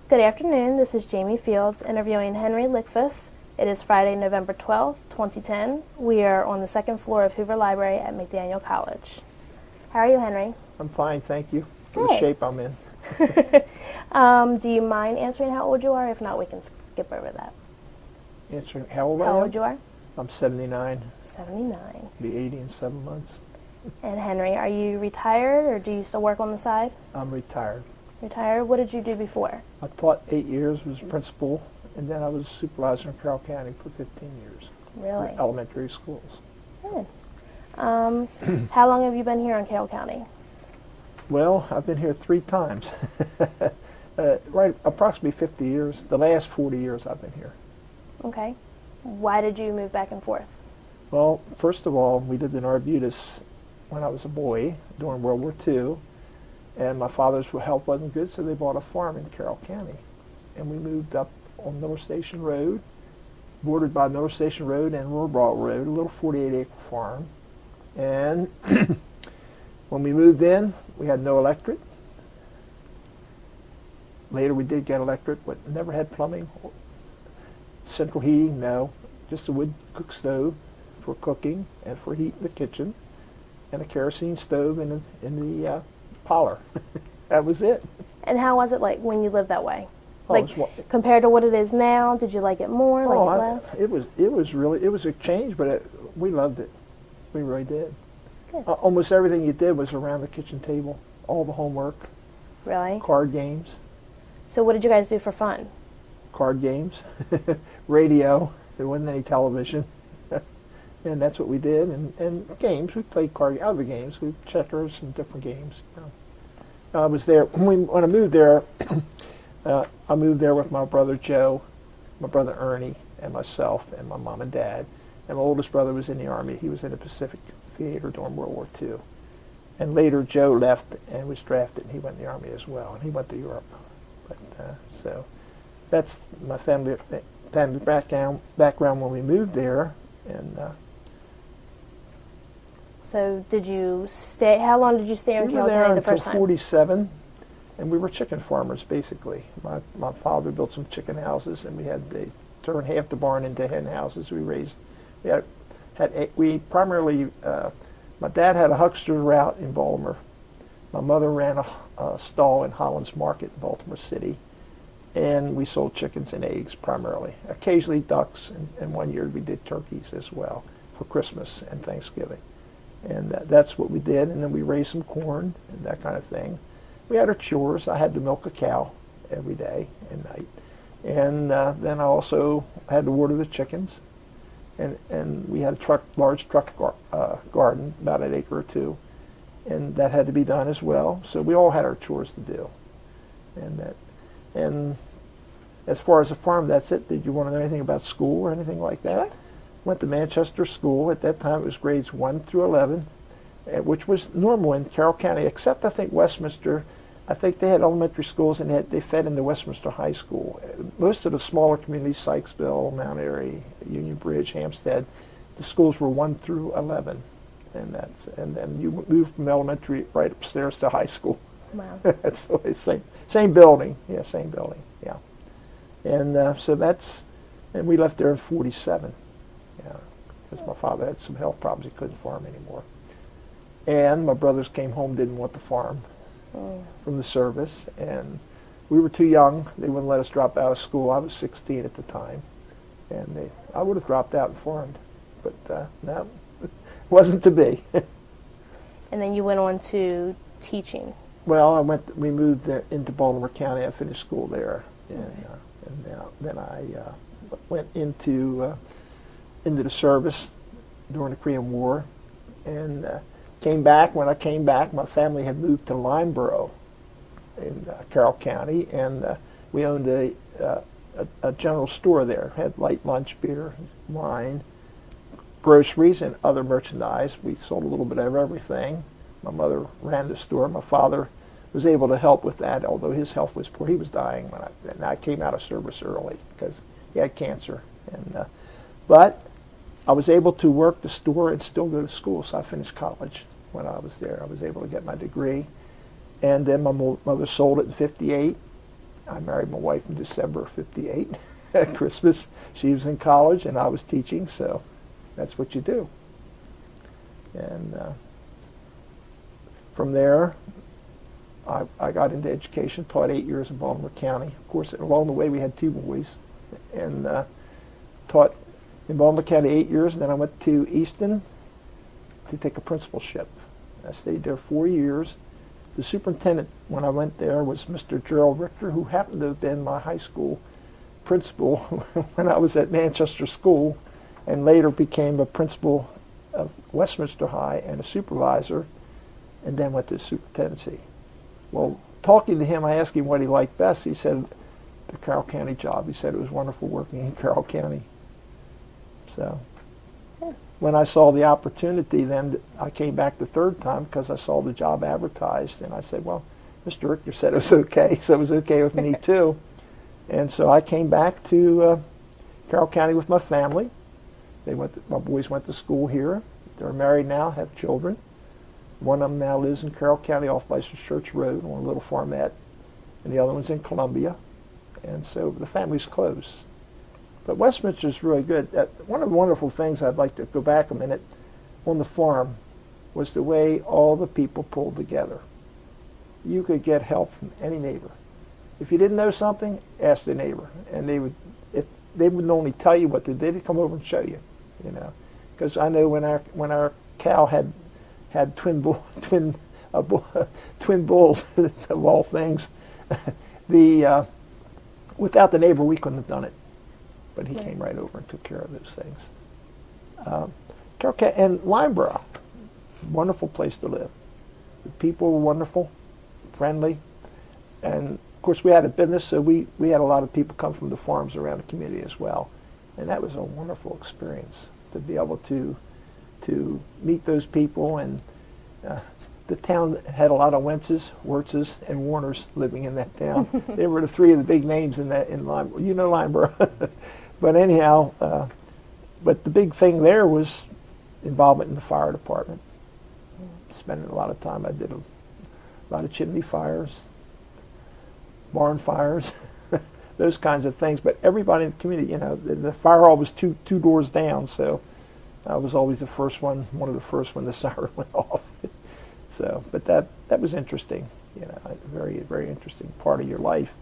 Good afternoon. This is Jamie Fields interviewing Henry Lichtfuss. It is Friday, November 12th, 2010. We are on the second floor of Hoover Library at McDaniel College. How are you, Henry? I'm fine, thank you. Good. For the shape I'm in. Do you mind answering how old you are? If not, we can skip over that. Answering how old I am? How old you are? I'm 79. 79. Be 80 in 7 months. And Henry, are you retired or do you still work on the side? I'm retired. Retired? What did you do before? I taught 8 years, was principal, and then I was supervisor in Carroll County for 15 years. Really? In elementary schools. Good. How long have you been here in Carroll County? Well, I've been here 3 times. Right, approximately 50 years. The last 40 years I've been here. Okay. Why did you move back and forth? Well, first of all, we lived in Arbutus when I was a boy during World War II, and my father's health wasn't good, so they bought a farm in Carroll County. And we moved up on Miller Station Road, bordered by Miller Station Road and Rohrbach Road, a little 48-acre farm. And when we moved in, we had no electric. Later we did get electric, but never had plumbing. Central heating, no. Just a wood cook stove for cooking and for heating the kitchen, and a kerosene stove in the parlor. That was it. And how was it like when you lived that way? Oh, like compared to what it is now, did you like it more, like it less? It was a change, but we loved it. We really did. Good. Almost everything you did was around the kitchen table. All the homework. Really? Card games. So what did you guys do for fun? Card games. Radio. There wasn't any television. And that's what we did. And games. We played other games. We checkers and different games. You know. I was there when I moved there. I moved there with my brother Joe, my brother Ernie, and myself, and my mom and dad. And my oldest brother was in the Army. He was in the Pacific Theater during World War II. And later Joe left and was drafted, and he went in the Army as well, and he went to Europe. But so that's my family background when we moved there. And so did you stay? How long did you stay in Carroll County the first time? We were there until 47, and we were chicken farmers basically. My father built some chicken houses, and they turned half the barn into hen houses. We primarily. My dad had a huckster route in Baltimore. My mother ran a stall in Holland's Market in Baltimore City, and we sold chickens and eggs primarily. Occasionally ducks, and one year we did turkeys as well for Christmas and Thanksgiving. And that's what we did, and then we raised some corn and that kind of thing. We had our chores. I had to milk a cow every day and night. And then I also had to water the chickens. And we had a large truck garden, about an acre or two, and that had to be done as well. So we all had our chores to do. And as far as the farm, that's it. Did you want to know anything about school or anything like that? Sure. Went to Manchester School. At that time, it was grades 1 through 11, which was normal in Carroll County, except I think Westminster. I think they had elementary schools, and they fed into Westminster High School. Most of the smaller communities, Sykesville, Mount Airy, Union Bridge, Hampstead, the schools were 1 through 11, and then you moved from elementary right upstairs to high school. Wow. That's the same building. Yeah, same building. Yeah, and and we left there in 47. Yeah, because my father had some health problems; he couldn't farm anymore. And my brothers came home, didn't want to farm. From the service, and we were too young. They wouldn't let us drop out of school. I was 16 at the time, and I would have dropped out and farmed, but no, it wasn't to be. And then you went on to teaching. Well, we moved into Baltimore County. I finished school there, and then I went into the service during the Korean War, and came back. When I came back, my family had moved to Limeboro in Carroll County, and we owned a general store there. Had light lunch, beer, wine, groceries, and other merchandise. We sold a little bit of everything. My mother ran the store. My father was able to help with that, although his health was poor. He was dying when I came out of service early because he had cancer. But I was able to work the store and still go to school, so I finished college when I was there. I was able to get my degree, and then my mother sold it in '58, I married my wife in December of '58 at Christmas. She was in college and I was teaching, so that's what you do. And from there, I got into education, taught 8 years in Baltimore County. Of course, along the way we had 2 boys, and taught in Baltimore County 8 years, and then I went to Easton to take a principalship. I stayed there 4 years. The superintendent when I went there was Mr. Gerald Richter, who happened to have been my high school principal when I was at Manchester School, and later became a principal of Westminster High and a supervisor, and then went to superintendency. Well, talking to him, I asked him what he liked best. He said the Carroll County job. He said it was wonderful working in Carroll County. So when I saw the opportunity, then I came back the 3rd time because I saw the job advertised, and I said, well, Mr. Richter said it was okay, so it was okay with me too. And so I came back to Carroll County with my family. My boys went to school here. They're married now, have children. One of them now lives in Carroll County off Lichtfuss Church Road on a little farmette, and the other one's in Columbia. And so the family's close. But Westminster's really good. One of the wonderful things, I'd like to go back a minute, on the farm was the way all the people pulled together. You could get help from any neighbor. If you didn't know something, ask the neighbor, and they wouldn't only tell you what to do, they'd come over and show you, you know. Because I know when our cow had twin bulls of all things, without the neighbor we couldn't have done it. But he came right over and took care of those things. And Lineborough, wonderful place to live. The people were wonderful, friendly, and of course we had a business, so we had a lot of people come from the farms around the community as well, and that was a wonderful experience to be able to meet those people. And the town had a lot of Wentzes, Wirtzes, and Warners living in that town. They were the 3 of the big names in Lineborough. You know Lineborough. But anyhow, but the big thing there was involvement in the fire department. Spending a lot of time. I did a lot of chimney fires, barn fires, those kinds of things. But everybody in the community, you know, the fire hall was two doors down, so I was always the first one, one of the first when the siren went off. So, but that was interesting, you know, a very, very interesting part of your life.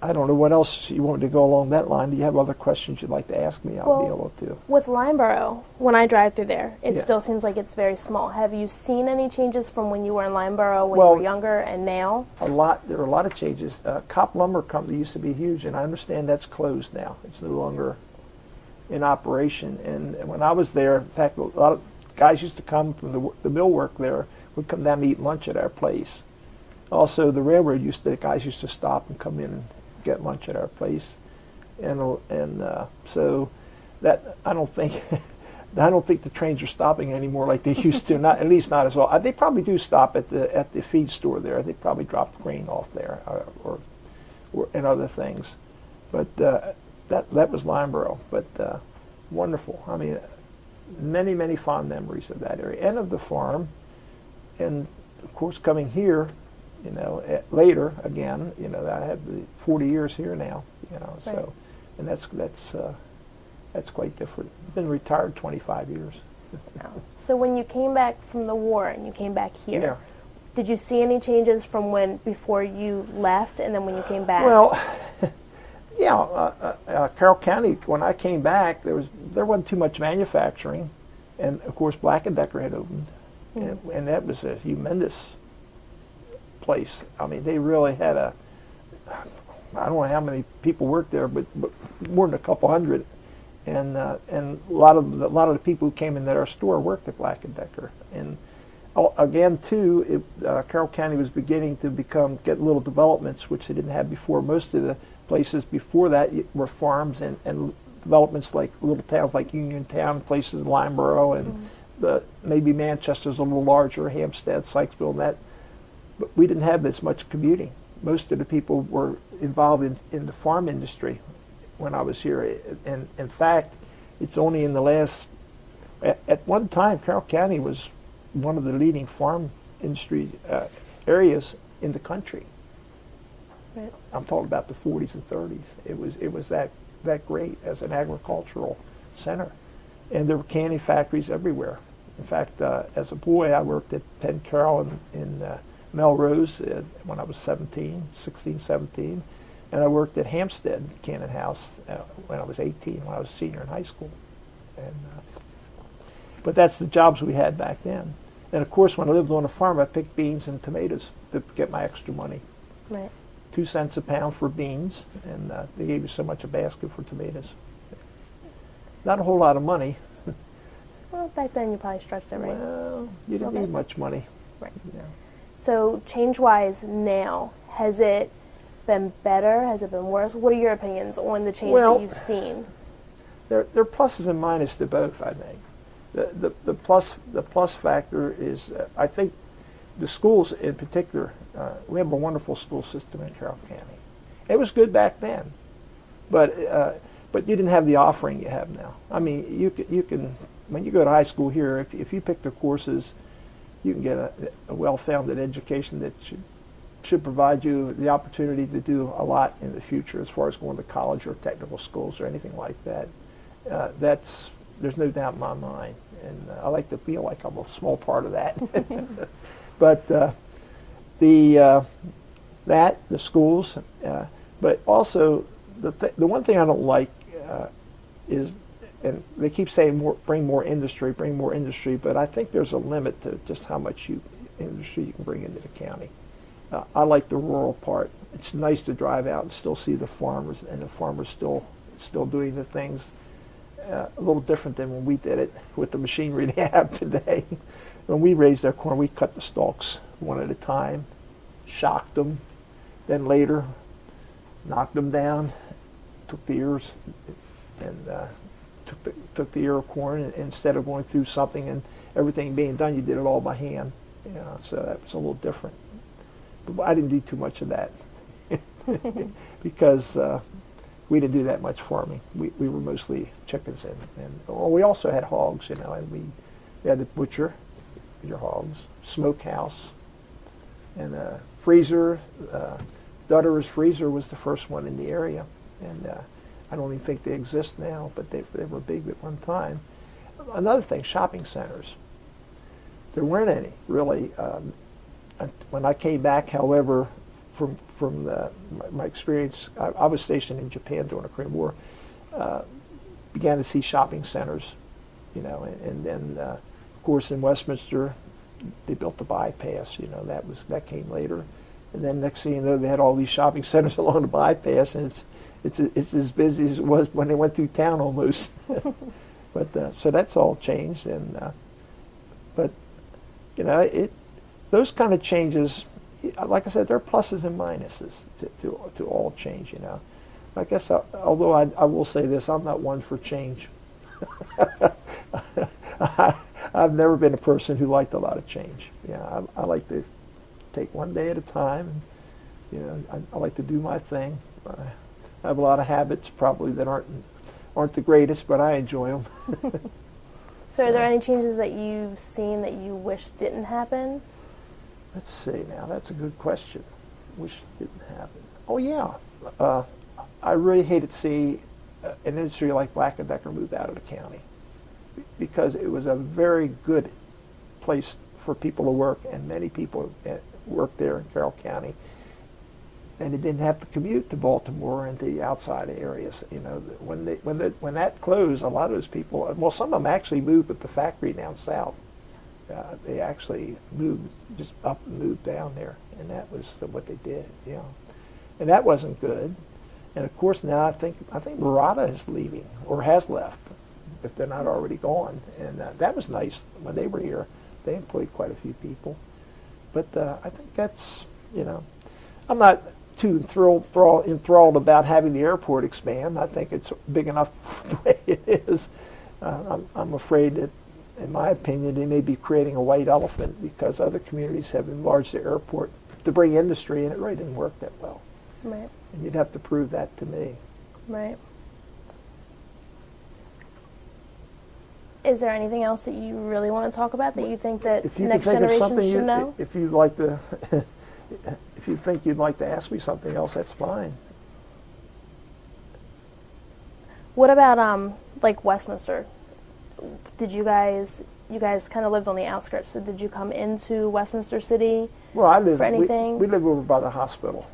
I don't know what else you want to go along that line. Do you have other questions you'd like to ask me? I'll be able to. With Lineborough, when I drive through there, it still seems like it's very small. Have you seen any changes from when you were in Lineborough when you were younger and now? A lot. There are a lot of changes. Cop Lumber Company used to be huge, and I understand that's closed now. It's no longer in operation. And when I was there, in fact, a lot of guys used to come from the mill work there, would come down and eat lunch at our place. Also, the railroad guys used to stop and come in and get lunch at our place, and so that I don't think the trains are stopping anymore like they used to. Not, at least not as well. They probably do stop at the feed store there. They probably drop the grain off there, or and other things. But that was Lineborough. But wonderful. I mean, many fond memories of that area and of the farm, and of course coming here. You know, later again. You know, I have the 40 years here now. You know, right. So, and that's quite different. I've been retired 25 years. So when you came back from the war and you came back here, did you see any changes from before you left and then when you came back? Well, Carroll County. When I came back, there wasn't too much manufacturing, and of course Black & Decker had opened, and that was a humongous place. I mean, they really had I don't know how many people worked there, but more than a couple hundred, and a lot of the people who came into our store worked at Black & Decker. And again, too, Carroll County was beginning to get little developments, which they didn't have before. Most of the places before that were farms and developments like little towns like Uniontown, places like Lineborough, and maybe Manchester's a little larger, Hampstead, Sykesville, and that. But we didn't have this much commuting. Most of the people were involved in the farm industry when I was here. And in fact, it's only in the last, at one time, Carroll County was one of the leading farm industry areas in the country. Right. I'm talking about the 40s and 30s. It was that great as an agricultural center, and there were canning factories everywhere. In fact, as a boy, I worked at Penn Carroll in Melrose when I was 16, 17, and I worked at Hampstead Cannon House when I was 18, when I was a senior in high school. And but that's the jobs we had back then. And of course, when I lived on a farm, I picked beans and tomatoes to get my extra money. Right. 2 cents a pound for beans, and they gave you so much a basket for tomatoes. Not a whole lot of money. Well, back then you probably stretched it, right? Well, you didn't need much money. Right. Yeah. So change-wise now, has it been better? Has it been worse? What are your opinions on the change that you've seen? There are pluses and minuses to both, I think. The plus factor is, I think, the schools in particular. We have a wonderful school system in Carroll County. It was good back then, but you didn't have the offering you have now. I mean, you can when you go to high school here, if you pick the courses, you can get a well-founded education that should provide you the opportunity to do a lot in the future as far as going to college or technical schools or anything like that. There's no doubt in my mind, and I like to feel like I'm a small part of that. But the schools, but also the one thing I don't like is, and they keep saying bring more industry, but I think there's a limit to just how much industry you can bring into the county. I like the rural part. It's nice to drive out and still see the farmers, and the farmers still doing the things a little different than when we did it with the machinery they have today. When we raised our corn, we cut the stalks one at a time, shocked them, then later knocked them down, took the ears, and took the ear of corn, and instead of going through something and everything being done, you did it all by hand. So that was a little different. But I didn't do too much of that because we didn't do that much farming. We were mostly chickens, and we also had hogs, and we had the butcher, your hogs, smokehouse, and freezer. Dutter's freezer was the first one in the area, and I don't even think they exist now, but they were big at one time. Another thing, shopping centers. There weren't any, really. When I came back, however, from my experience, I was stationed in Japan during the Korean War, began to see shopping centers, and then, of course, in Westminster, they built the bypass, that came later. And then next thing you know, they had all these shopping centers along the bypass, and it's as busy as it was when they went through town almost. But so that's all changed, and but those kind of changes, like I said, there are pluses and minuses to all change. I guess although I will say this, I'm not one for change. I've never been a person who liked a lot of change. I like to take one day at a time. I like to do my thing. I have a lot of habits probably that aren't the greatest, but I enjoy them. So are there any changes that you've seen that you wish didn't happen? Let's see now. That's a good question. Wish it didn't happen. Oh, yeah. I really hate to see an industry like Black & Decker move out of the county because it was a very good place for people to work, and many people worked there in Carroll County. And they didn't have to commute to Baltimore and the outside areas. When that closed, a lot of those people, well, some of them actually moved with the factory down south. They actually just up and moved down there, and that was what they did. And that wasn't good. And of course now I think Murata is leaving or has left, if they're not already gone. And that was nice when they were here. They employed quite a few people. But I think that's I'm not too enthralled about having the airport expand. I think it's big enough the way it is. I'm afraid that, in my opinion, they may be creating a white elephant because other communities have enlarged the airport to bring industry, and it really didn't work that well. Right. And you'd have to prove that to me. Right. Is there anything else that you really want to talk about that you think that If you next can think of generation something should know? if you'd like to, if you think you'd like to ask me something else, that's fine. What about like Westminster? Did you guys kind of lived on the outskirts, so did you come into Westminster City for anything? We live over by the hospital.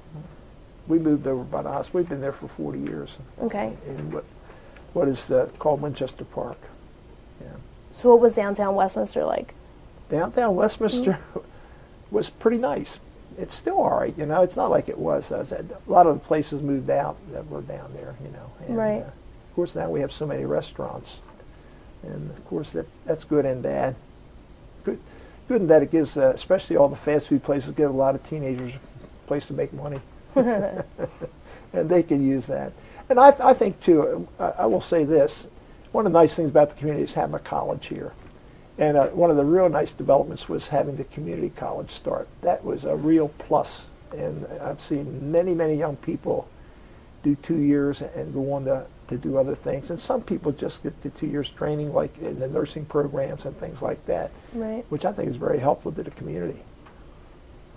We moved over by the hospital. We've been there for 40 years. Okay. In what is called Winchester Park. Yeah. So what was downtown Westminster like? Downtown Westminster was pretty nice. It's still all right, you know. It's not like it was. A lot of the places moved out that were down there, you know. And, right. Of course, now we have so many restaurants. And, of course, that's good and bad. Good in that it gives, especially all the fast food places, give a lot of teenagers a place to make money. And they can use that. And I think, too, I will say this. One of the nice things about the community is having a college here. And one of the real nice developments was having the community college start. That was a real plus. And I've seen many, many young people do 2 years and go on to do other things. And some people just get the 2 years training, like in the nursing programs and things like that, right. which I think is very helpful to the community.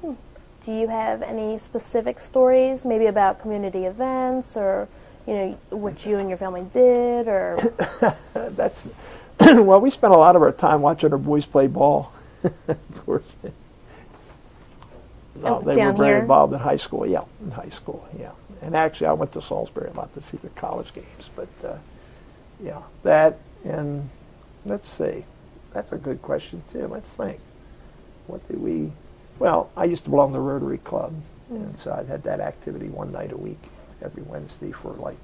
Do you have any specific stories, maybe about community events or, you know, what you and your family did, or? That's, well, we spent a lot of our time watching our boys play ball, of course. No, they were very involved in high school, yeah, And actually, I went to Salisbury a lot to see the college games, but yeah, that, and let's see, that's a good question too. Let's think. What did we? Well, I used to belong to the Rotary Club, and so I had that activity one night a week, every Wednesday for like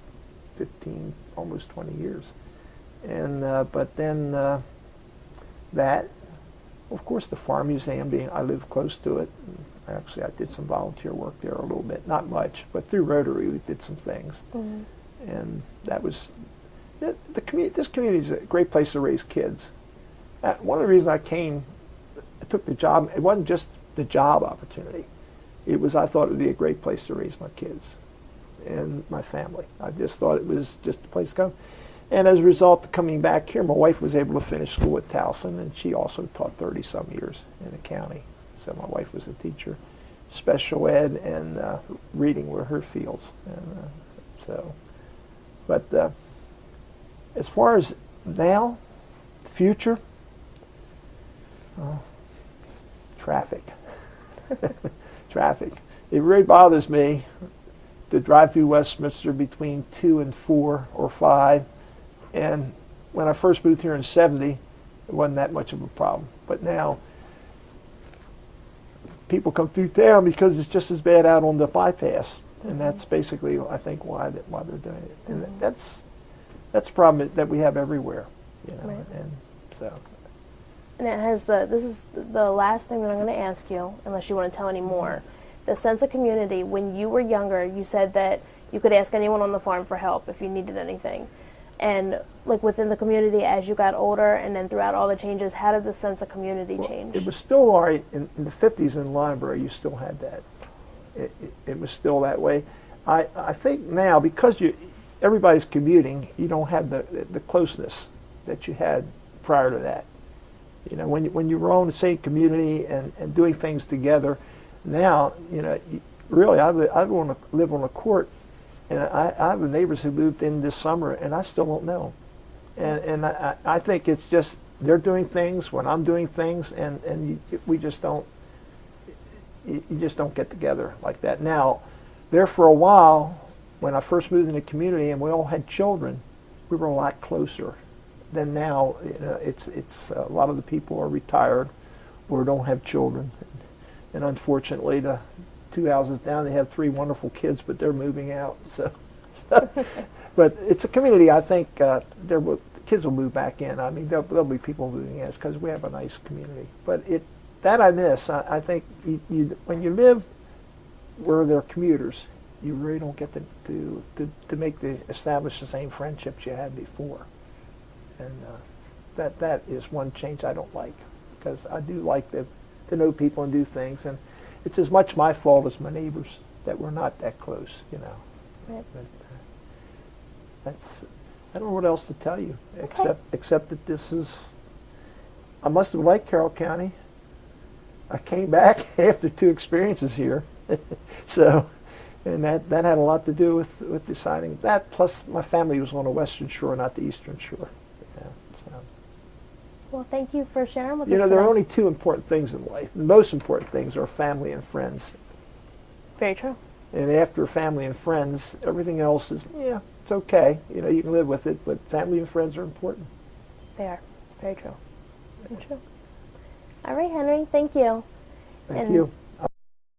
15, almost 20 years. And but then that, of course, the Farm Museum. I live close to it. Actually, I did some volunteer work there a little bit, not much, but through Rotary we did some things, and that was the community. This community is a great place to raise kids. One of the reasons I took the job. It wasn't just the job opportunity. It was I thought it would be a great place to raise my kids and my family. I just thought it was just a place to come. And as a result of coming back here, my wife was able to finish school at Towson, and she also taught 30-some years in the county. So my wife was a teacher, special ed, and reading were her fields. And, but as far as now, future, traffic. Traffic. It really bothers me to drive through Westminster between 2 and 4 or 5. And when I first moved here in 70, it wasn't that much of a problem. But now, people come through town because it's just as bad out on the bypass. And that's basically, I think, why they're doing it. And that's a problem that we have everywhere. You know? Right. And so. And it has this is the last thing that I'm going to ask you, unless you want to tell any more. The sense of community. When you were younger, you said that you could ask anyone on the farm for help if you needed anything. And like within the community, as you got older, and then throughout all the changes, how did the sense of community change? It was still all right in the 50s in the library. You still had that. It was still that way. I think now, because everybody's commuting, you don't have the closeness that you had prior to that. You know, when you were on the same community and doing things together, now, you know, really, I want to live on a court, and I have neighbors who moved in this summer, and I still don't know. And I think it's just they're doing things when I'm doing things, and we just don't. You just don't get together like that. Now, there for a while, when I first moved in the community, and we all had children, we were a lot closer than now. You know, it's a lot of the people are retired or don't have children, and unfortunately, the 2 houses down, they have 3 wonderful kids, but they're moving out. So but it's a community. I think the kids will move back in. I mean, there'll be people moving in because we have a nice community. But that I miss. I think when you live where they're commuters, you really don't get to establish the same friendships you had before. And that is one change I don't like, because I do like to know people and do things, and it's as much my fault as my neighbors that we're not that close, you know. Right. But I don't know what else to tell you, except that I must have liked Carroll County. I came back after 2 experiences here, So, and that had a lot to do with deciding that. Plus, my family was on the Western Shore, not the Eastern Shore. Yeah, so. Well, thank you for sharing with us There today. are only two important things in life. The most important things are family and friends. Very true. And after family and friends, everything else is, it's okay. You can live with it, but family and friends are important. They are. Very true. Very true. All right, Henry. Thank you. Thank And you.